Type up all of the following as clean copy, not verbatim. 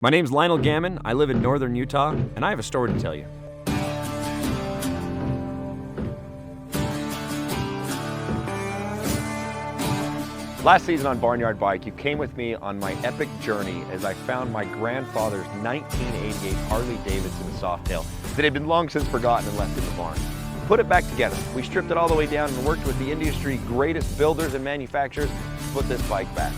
My name's Lyonel Gammon, I live in northern Utah, and I have a story to tell you. Last season on Barnyard Bike, you came with me on my epic journey as I found my grandfather's 1988 Harley Davidson Softail that had been long since forgotten and left in the barn. Put it back together. We stripped it all the way down and worked with the industry's greatest builders and manufacturers to put this bike back.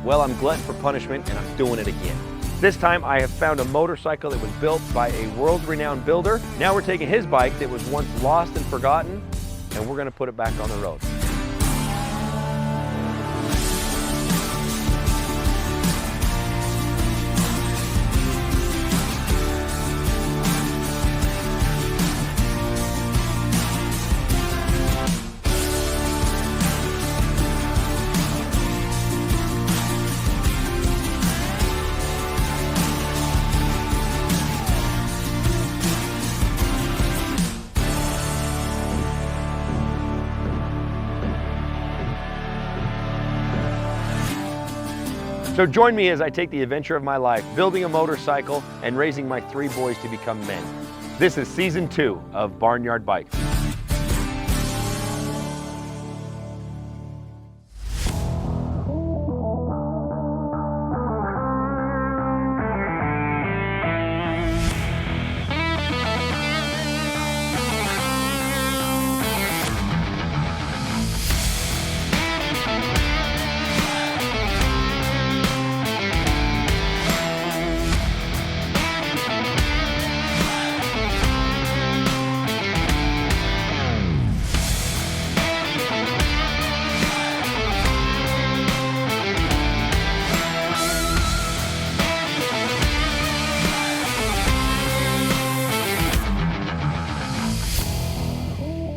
Well, I'm glutton for punishment and I'm doing it again. This time I have found a motorcycle that was built by a world-renowned builder. Now we're taking his bike that was once lost and forgotten, and we're gonna put it back on the road. So join me as I take the adventure of my life, building a motorcycle and raising my 3 boys to become men. This is season 2 of Barnyard Bike.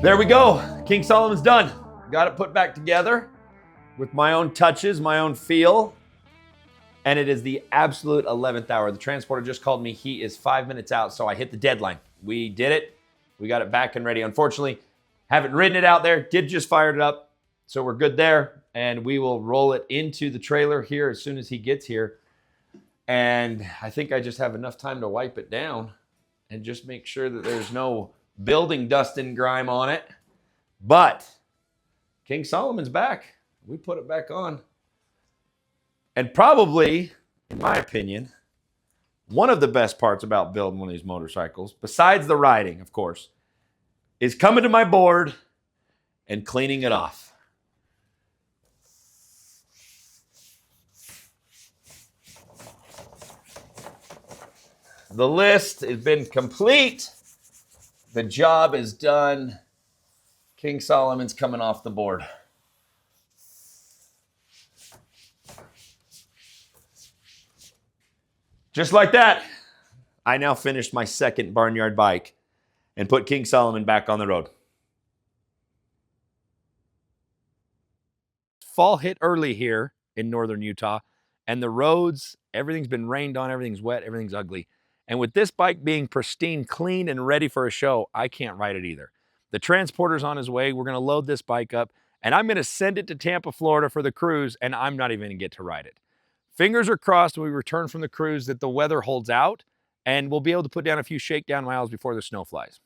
There we go. King Solomon's done. Got it put back together with my own touches, my own feel. And it is the absolute 11th hour. The transporter just called me. He is 5 minutes out, so I hit the deadline. We did it. We got it back and ready. Unfortunately, haven't ridden it out there. Did just fire it up. So we're good there. And we will roll it into the trailer here as soon as he gets here. And I think I just have enough time to wipe it down and just make sure that there's no building dust and grime on it. But King Solomon's back. We put it back on. And probably, in my opinion, one of the best parts about building one of these motorcycles, besides the riding, of course, is coming to my board and cleaning it off. The list has been complete. The job is done. King Solomon's coming off the board. Just like that, I now finished my second Barnyard Bike and put King Solomon back on the road. Fall hit early here in northern Utah, and the roads, everything's been rained on, everything's wet, everything's ugly. And with this bike being pristine, clean, and ready for a show, I can't ride it either. The transporter's on his way. We're going to load this bike up, and I'm going to send it to Tampa, Florida for the cruise, and I'm not even going to get to ride it. Fingers are crossed when we return from the cruise that the weather holds out, and we'll be able to put down a few shakedown miles before the snow flies.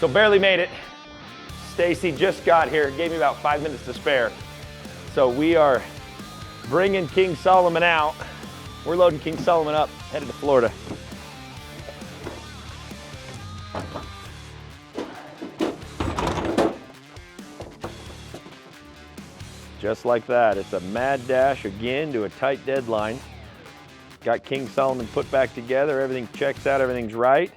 So barely made it. Stacy just got here, gave me about 5 minutes to spare. So we are bringing King Solomon out. We're loading King Solomon up, headed to Florida. Just like that, it's a mad dash again to a tight deadline. Got King Solomon put back together, everything checks out, everything's right.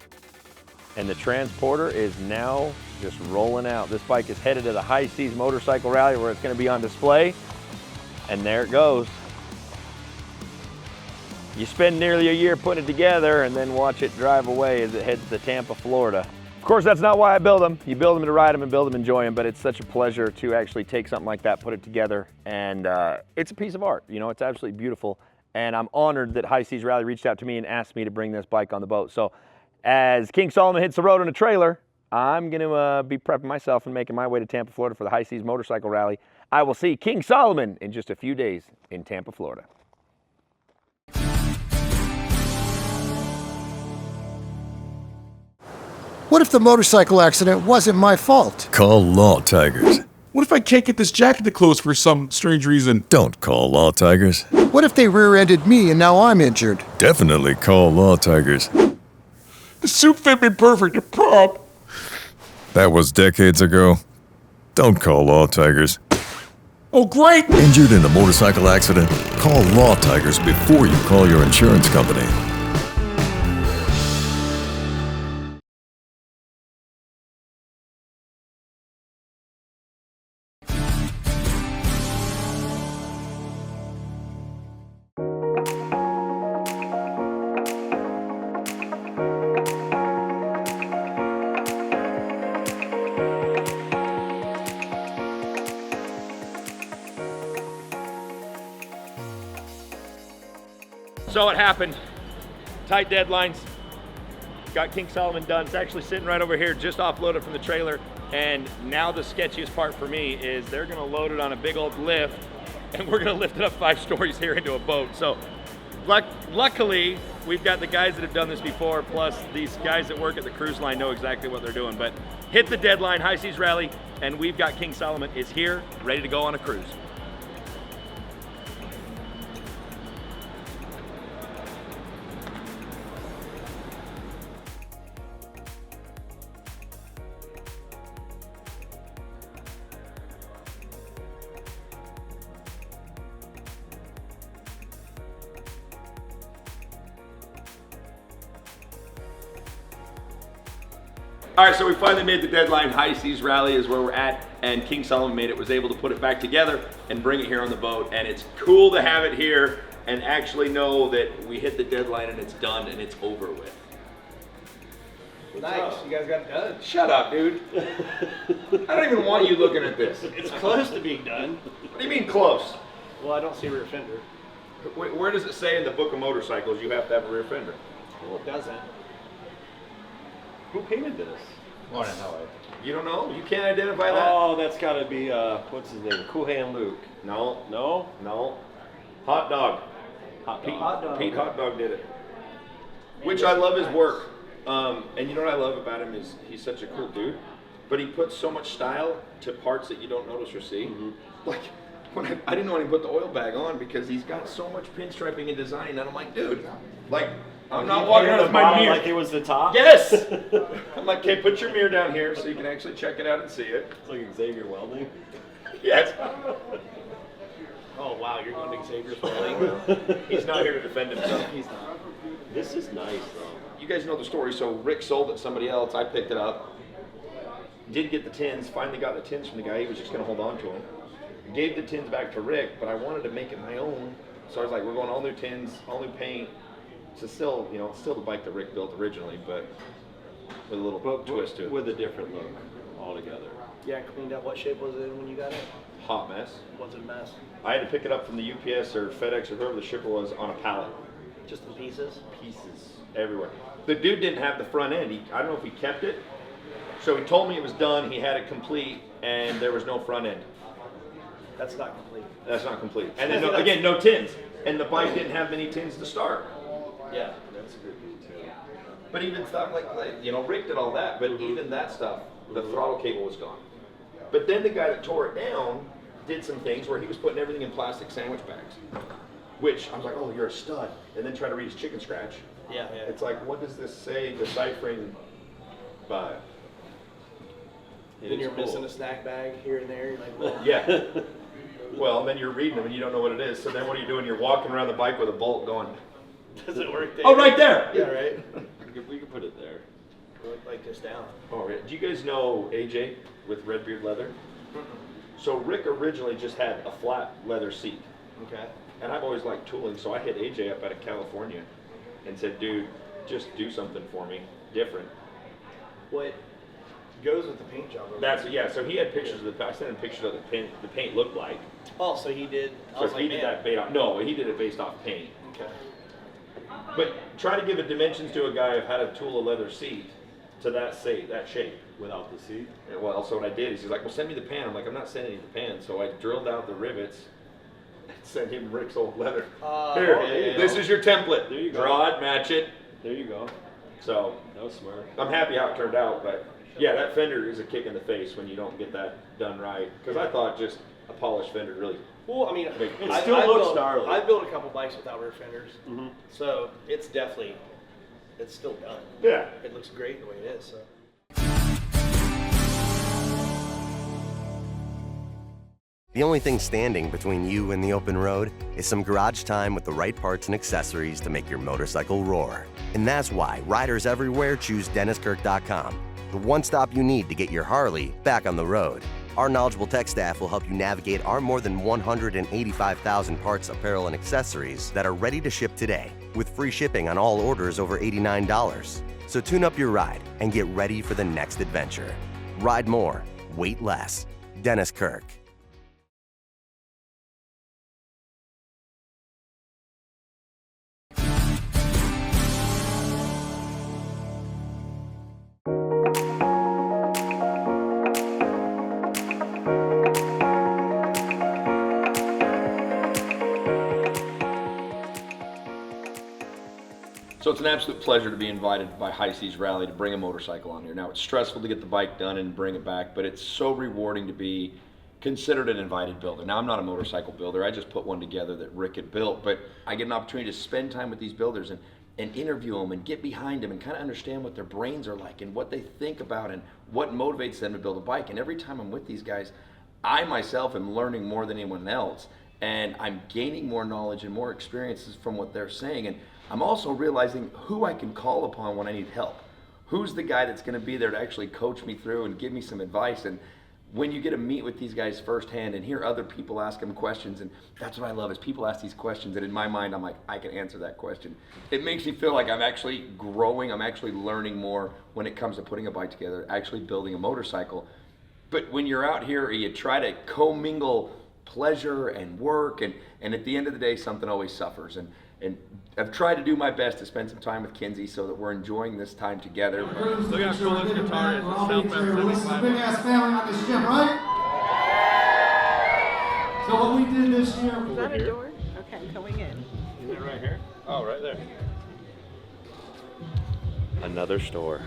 And the transporter is now just rolling out. This bike is headed to the High Seas Motorcycle Rally where it's going to be on display. And there it goes. You spend nearly a year putting it together and then watch it drive away as it heads to Tampa, Florida. Of course, that's not why I build them. You build them to ride them and build them, enjoy them, but it's such a pleasure to actually take something like that, put it together, and it's a piece of art. You know, it's absolutely beautiful, and I'm honored that High Seas Rally reached out to me and asked me to bring this bike on the boat. So as King Solomon hits the road on a trailer, I'm gonna be prepping myself and making my way to Tampa, Florida for the High Seas Motorcycle Rally. I will see King Solomon in just a few days in Tampa, Florida. What if the motorcycle accident wasn't my fault? Call Law Tigers. What if I can't get this jacket to close for some strange reason? Don't call Law Tigers. What if they rear-ended me and now I'm injured? Definitely call Law Tigers. The suit fit me perfect at prom. That was decades ago. Don't call Law Tigers. Oh, great! Injured in a motorcycle accident? Call Law Tigers before you call your insurance company. So it happened. Tight deadlines. Got King Solomon done. It's actually sitting right over here, just offloaded from the trailer. And now the sketchiest part for me is they're gonna load it on a big old lift, and we're gonna lift it up 5 stories here into a boat. So luckily, we've got the guys that have done this before, plus these guys that work at the cruise line know exactly what they're doing. But hit the deadline, High Seas Rally, and we've got King Solomon is here, ready to go on a cruise. All right, so we finally made the deadline. High Seas Rally is where we're at, and King Solomon made it, was able to put it back together and bring it here on the boat. And it's cool to have it here and actually know that we hit the deadline and it's done and it's over with. Nice, you guys got it done. Shut up, dude. I don't even want you looking at this. It's close to being done. What do you mean close? Well, I don't see a rear fender. Where does it say in the book of motorcycles you have to have a rear fender? Well, it doesn't. Who painted this? Oh, no. You don't know? You can't identify that? Oh, that's got to be, what's his name? Cool Hand Luke. No. No? No. Hot Dog. Hot Pete, Dog. Hot Dog. Pete Hot Dog did it. Which I love his work. And you know what I love about him is he's such a cool dude, but he puts so much style to parts that you don't notice or see. Mm-hmm. Like, when I didn't know when he put the oil bag on because he's got so much pinstriping and design, and I'm like, dude, like, I'm not walking around with my mirror. Like it was the top? Yes! I'm like, okay, put your mirror down here so you can actually check it out and see it. It's like Xavier Welding. Yes. Oh, wow, you're going to Xavier's wedding? He's not here to defend himself. He's not. This is nice, though. You guys know the story. So Rick sold it to somebody else. I picked it up. Did get the tins. Finally got the tins from the guy. He was just going to hold on to them. Gave the tins back to Rick, but I wanted to make it my own. So I was like, we're going all new tins, all new paint. So still, you know, it's still the bike that Rick built originally, but with a little twist to it. With a different look altogether. Yeah, cleaned up. What shape was it in when you got it? Hot mess. What's a mess? I had to pick it up from the UPS or FedEx or whoever the shipper was on a pallet. Just in pieces? Pieces everywhere. The dude didn't have the front end. I don't know if he kept it. So he told me it was done, he had it complete, and there was no front end. That's not complete. That's not complete. And then, again, no tins. And the bike didn't have many tins to start. Yeah. That's a good thing, too. But even stuff like, you know, Rick did all that, but even that stuff, the throttle cable was gone. But then the guy that tore it down did some things where he was putting everything in plastic sandwich bags. Which, I was like, oh, you're a stud. And then try to read his chicken scratch. Yeah. It's like, what does this say deciphering by? Then you're missing a snack bag here and there. You're like, well, Yeah. Well, then you're reading them and you don't know what it is. So then what are you doing? You're walking around the bike with a bolt going, does it work there? oh, right there! Yeah, right? We could put it there. Like this down. Oh, right. Do you guys know AJ with Redbeard Leather? So Rick originally just had a flat leather seat. Okay. And I've always liked tooling, so I hit AJ up out of California and said, dude, just do something for me different. What goes with the paint job? So he had pictures of I sent him pictures of the paint looked like. Oh, so he did. So he did that he did it based off paint. Okay. But try to give a dimensions to a guy of how to tool a leather seat to that shape. Without the seat? Well, so what I did is he's like, well, send me the pan. I'm like, I'm not sending you the pan. So I drilled out the rivets and sent him Rick's old leather. Here, this is your template. There you go. Draw it, match it. There you go. So That was smart. I'm happy how it turned out, but yeah, that fender is a kick in the face when you don't get that done right. Because I thought just a polished fender really. Well, I mean, It still looks gnarly. I've built a couple bikes without rear fenders, Mm-hmm. so it's still done. Yeah. It looks great the way it is. So. The only thing standing between you and the open road is some garage time with the right parts and accessories to make your motorcycle roar. And that's why riders everywhere choose DennisKirk.com, the one stop you need to get your Harley back on the road. Our knowledgeable tech staff will help you navigate our more than 185,000 parts, apparel, and accessories that are ready to ship today, with free shipping on all orders over $89. So tune up your ride and get ready for the next adventure. Ride more, wait less. Dennis Kirk. So it's an absolute pleasure to be invited by High Seas Rally to bring a motorcycle on here. Now it's stressful to get the bike done and bring it back, but it's so rewarding to be considered an invited builder. Now I'm not a motorcycle builder, I just put one together that Rick had built, but I get an opportunity to spend time with these builders and interview them and get behind them and kind of understand what their brains are like and what they think about and what motivates them to build a bike. And every time I'm with these guys, I myself am learning more than anyone else, and I'm gaining more knowledge and more experiences from what they're saying. And I'm also realizing who I can call upon when I need help. Who's the guy that's going to be there to actually coach me through and give me some advice. And when you get to meet with these guys firsthand and hear other people ask them questions, and that's what I love is people ask these questions, and in my mind I'm like, I can answer that question. It makes me feel like I'm actually growing, I'm actually learning more when it comes to putting a bike together, actually building a motorcycle. But when you're out here, you try to commingle pleasure and work, and at the end of the day, something always suffers. And I've tried to do my best to spend some time with Kinsey so that we're enjoying this time together. Look how cool this guitar is. It's This is a big ass family on this gym, right? So what we did this year. Is that a door? Okay, I'm going in. Is it right here? Oh, right there. Another store.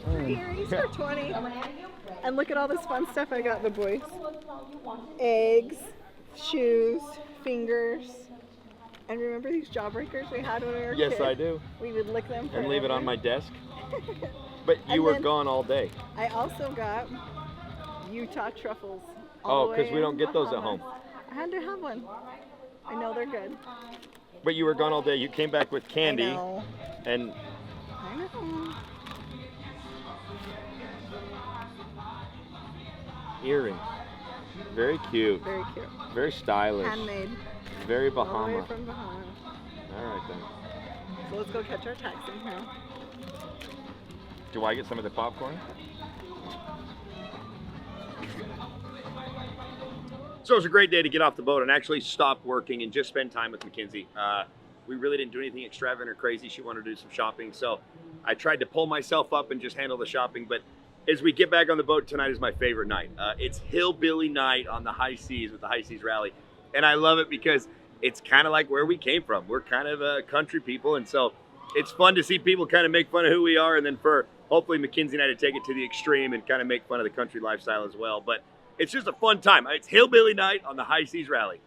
Earrings for 20. And look at all this fun stuff I got the boys. Eggs, shoes, fingers. And remember these jawbreakers we had when we were kids? Yes, I do. We would lick them And leave it on my forever. desk. But you And were then gone all day. I also got Utah truffles. Oh, because we don't get those at home. I had to have one. I know they're good. But you were gone all day. You came back with candy. I know. And I know. earrings. Very cute. Very cute. Very stylish. Handmade. Very All the way Bahama. from Bahama. All right then. So let's go catch our taxi now. Do I get some of the popcorn? So it was a great day to get off the boat and actually stop working and just spend time with Mackenzie. We really didn't do anything extravagant or crazy. She wanted to do some shopping, so I tried to pull myself up and just handle the shopping. But as we get back on the boat, tonight is my favorite night. It's Hillbilly night on the high seas with the High Seas Rally. And I love it because it's kind of like where we came from. We're kind of country people, and so it's fun to see people kind of make fun of who we are, and then for hopefully Mackenzie and I to take it to the extreme and kind of make fun of the country lifestyle as well. But it's just a fun time. It's Hillbilly night on the High Seas Rally.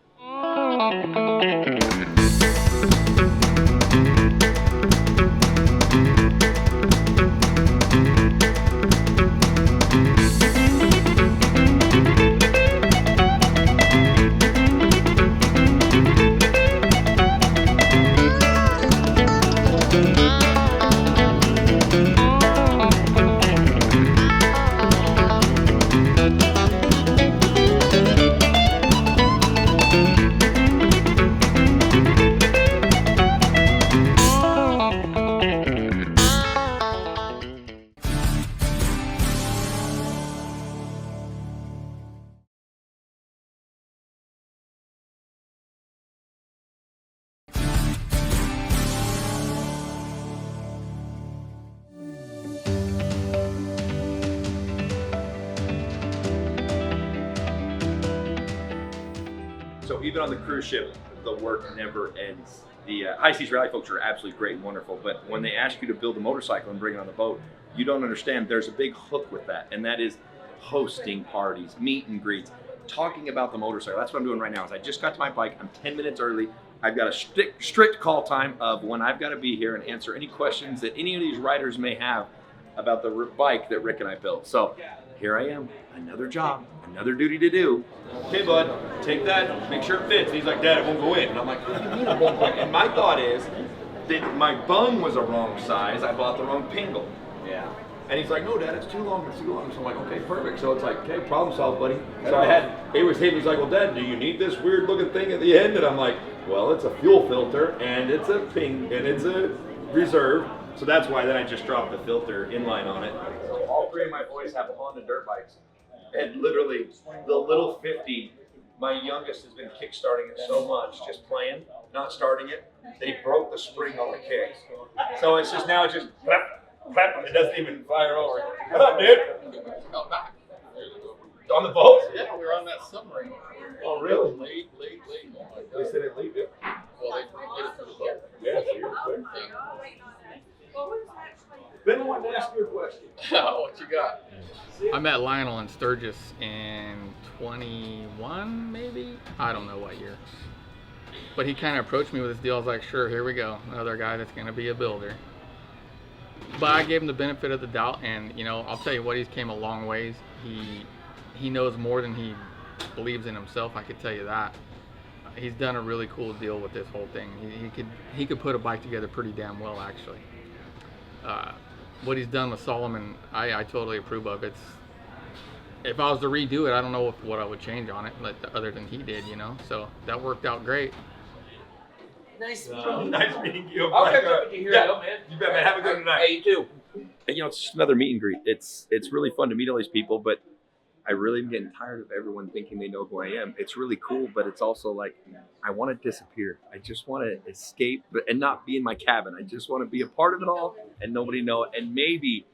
even on the cruise ship, the work never ends. The high seas rally folks are absolutely great and wonderful, but when they ask you to build a motorcycle and bring it on the boat, you don't understand there's a big hook with that, and that is hosting parties, meet and greets, talking about the motorcycle. That's what I'm doing right now. Is I just got to my bike. I'm 10 minutes early. I've got a strict call time of when I've got to be here and answer any questions that any of these riders may have about the bike that Rick and I built. So here I am, another job, another duty to do. Okay, bud, take that, make sure it fits. And he's like, Dad, it won't go in. And I'm like, what do you mean it won't go in? And my thought is that my bung was a wrong size. I bought the wrong pingle. Yeah. And he's like, no, Dad, it's too long, it's too long. So I'm like, okay, perfect. So it's like, okay, problem solved, buddy. So it was him. He's like, well, Dad, do you need this weird looking thing at the end? And I'm like, well, it's a fuel filter, and it's a ping, and it's a reserve. So that's why then I just dropped the filter inline on it. So all three of my boys have Honda dirt bikes. And literally, the little 50, my youngest has been kickstarting it so much, just playing, not starting it. They broke the spring on the kicks. So it's just now, it's just clap, clap, it doesn't even fire over. What up, dude? On the boat? Yeah, we were on that submarine. Oh, really? Late. Oh my God. They said it leave it. Well, they did it to the boat. Yeah, so you're quick. Ben, I wanted to ask you a question. What you got? I met Lyonel in Sturgis in 21, maybe? I don't know what year. But he kind of approached me with this deal. I was like, sure, here we go. Another guy that's going to be a builder. But I gave him the benefit of the doubt, and, you know, I'll tell you what, he's came a long ways. He knows more than he believes in himself, I could tell you that. He's done a really cool deal with this whole thing. He could put a bike together pretty damn well, actually. What he's done with Solomon, I totally approve of. If I was to redo it, I don't know what I would change on it, other than he did, you know. So that worked out great. Nice meeting you. I'll catch up with you here, though, man. You bet, man. Have a good night. Hey, you too. And, you know, it's just another meet and greet. It's really fun to meet all these people, but I really am getting tired of everyone thinking they know who I am. It's really cool, but it's also like, I want to disappear. I just want to escape and not be in my cabin. I just want to be a part of it all and nobody know it. And maybe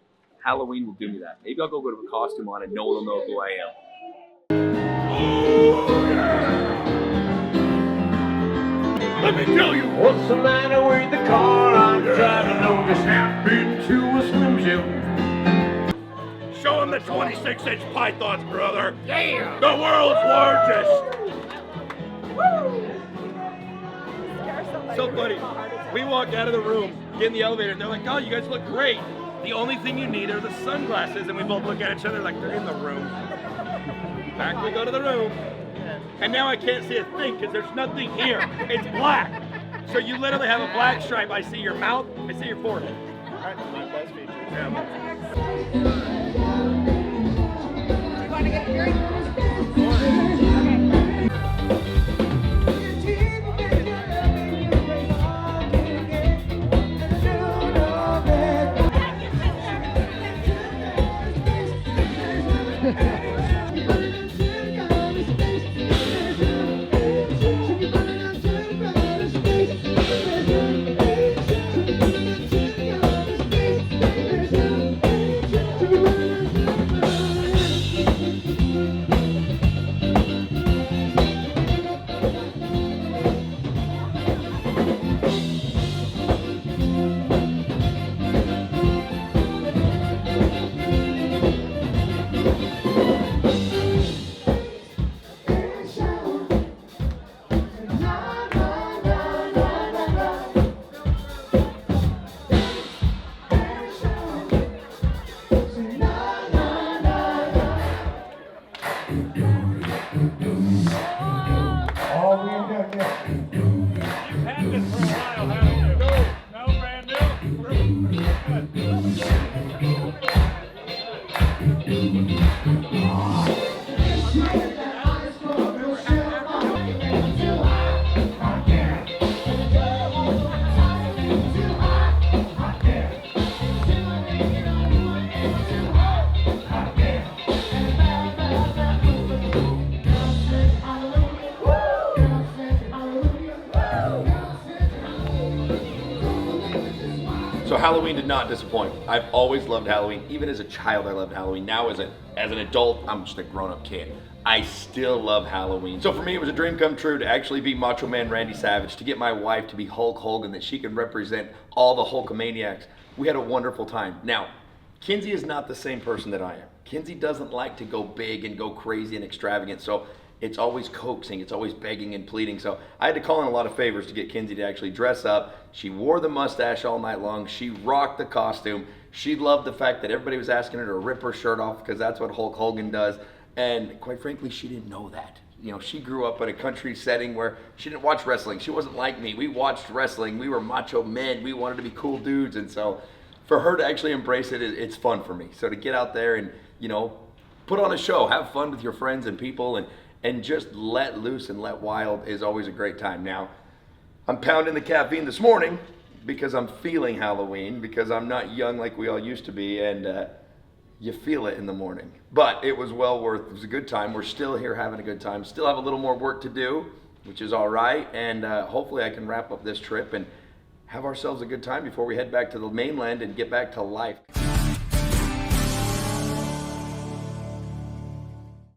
Halloween will do me that. Maybe I'll go with a costume on and no one will know who I am. Let me tell you what's the matter with the car. I'm driving on this snap into a Slim Jim. Show him the 26-inch pythons, brother. Yeah. The world's largest. So funny. We walked out of the room, get in the elevator, and they're like, oh, you guys look great. The only thing you need are the sunglasses. And we both look at each other like they're in the room. Back we go to the room. And now I can't see a thing because there's nothing here. It's black. So you literally have a black stripe. I see your mouth, I see your forehead. That's my best feature. Yeah. Want to get a drink? Halloween did not disappoint. I've always loved Halloween. Even as a child, I loved Halloween. Now as an adult, I'm just a grown-up kid. I still love Halloween. So for me, it was a dream come true to actually be Macho Man Randy Savage, to get my wife to be Hulk Hogan, that she could represent all the Hulkamaniacs. We had a wonderful time. Now, Kinsey is not the same person that I am. Kinsey doesn't like to go big and go crazy and extravagant, so it's always coaxing, it's always begging and pleading. So I had to call in a lot of favors to get Kinsey to actually dress up. She wore the mustache all night long. She rocked the costume. She loved the fact that everybody was asking her to rip her shirt off because that's what Hulk Hogan does. And quite frankly, she didn't know that. You know, she grew up in a country setting where she didn't watch wrestling. She wasn't like me. We watched wrestling. We were macho men. We wanted to be cool dudes. And so for her to actually embrace it, it's fun for me. So to get out there and, you know, put on a show, have fun with your friends and people, and just let loose and let wild is always a great time. Now, I'm pounding the caffeine this morning because I'm feeling Halloween, because I'm not young like we all used to be, and you feel it in the morning. But it was well worth it. It was a good time. We're still here having a good time. Still have a little more work to do, which is all right, and hopefully I can wrap up this trip and have ourselves a good time before we head back to the mainland and get back to life.